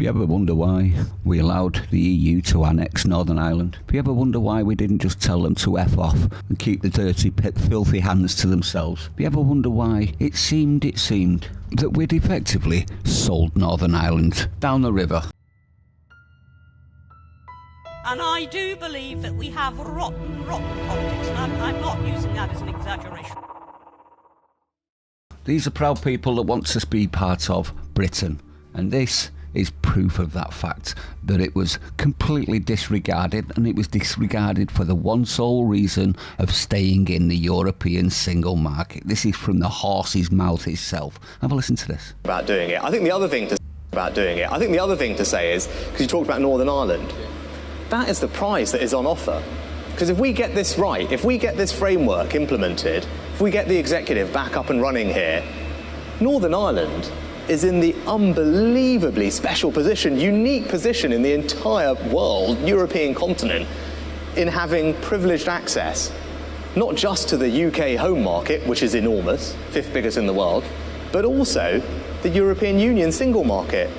you ever wonder why we allowed the EU to annex Northern Ireland, if you ever wonder why we didn't just tell them to F off and keep the dirty, filthy hands to themselves, if you ever wonder why it seemed that we'd effectively sold Northern Ireland down the river. And I do believe that we have rotten politics, and I'm not using that as an exaggeration. These are proud people that want to be part of Britain, and this is proof of that fact, that it was completely disregarded, and it was disregarded for the one sole reason of staying in the European single market. This is from the horse's mouth itself. Have a listen to this. About doing it. I think the other thing to say is, because you talked about Northern Ireland, that is the prize that is on offer. Because if we get this right, if we get this framework implemented, if we get the executive back up and running here, Northern Ireland is in the unbelievably special position, unique position in the entire world, European continent, in having privileged access, not just to the UK home market, which is enormous, 5th biggest in the world, but also the European Union single market.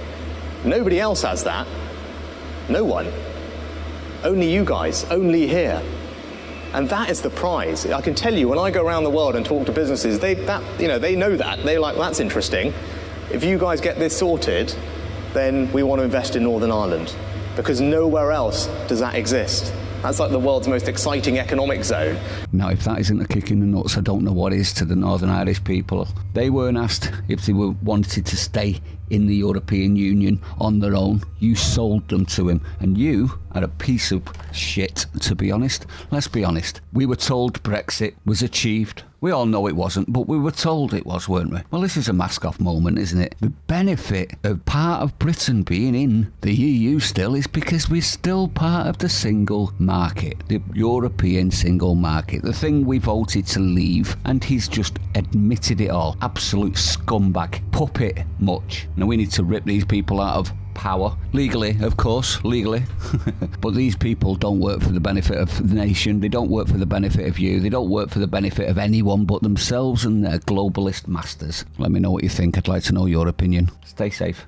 Nobody else has that. No one. Only you guys, only here. And that is the prize. I can tell you, when I go around the world and talk to businesses, they know that. They're like, well, that's interesting. If you guys get this sorted, then we want to invest in Northern Ireland, because nowhere else does that exist. That's like the world's most exciting economic zone. Now, if that isn't a kick in the nuts, I don't know what is to the Northern Irish people. They weren't asked if they wanted to stay in the European Union on their own. You sold them to him, and you are a piece of shit, to be honest. Let's be honest. We were told Brexit was achieved. We all know it wasn't, but we were told it was, weren't we? Well, this is a mask-off moment, isn't it? The benefit of part of Britain being in the EU still is because we're still part of the single market, the European single market, the thing we voted to leave, and he's just admitted it all. Absolute scumbag. Puppet much. Now, we need to rip these people out of power. Legally, of course, legally. But these people don't work for the benefit of the nation. They don't work for the benefit of you. They don't work for the benefit of anyone but themselves and their globalist masters. Let me know what you think. I'd like to know your opinion. Stay safe.